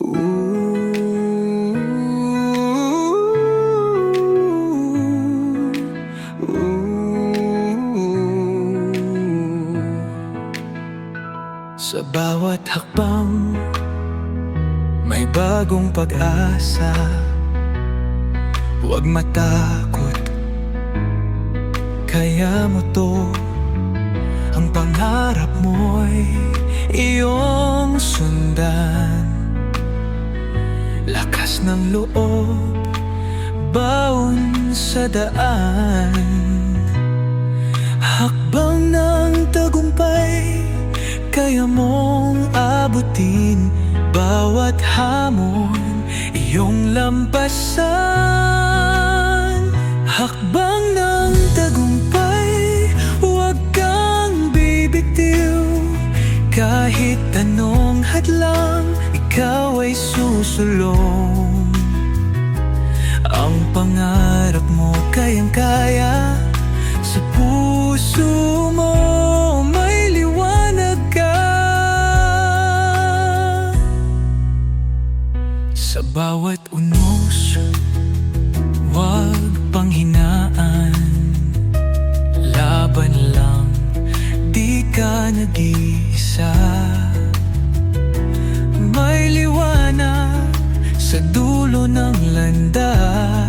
Ooh, ooh. Sa bawat hakbang may bagong pag-asa. Huwag matakot, kaya mo to. Ang pangarap mo'y iyong sundan. Lakas ng loob, baon sa daan. Hakbang ng tagumpay, kaya mong abutin. Bawat hamon, iyong lampasan. Hakbang ng tagumpay, huwag kang bibitiw. Kahit anong hadlang, ikaw ay susulong. Ang pangarap mo kayang-kaya. Sa puso mo may liwanag ka. Sa bawat unos, huwag panghinaan. Laban lang, di ka nag-iisa. May liwanag sa dulo ng landas.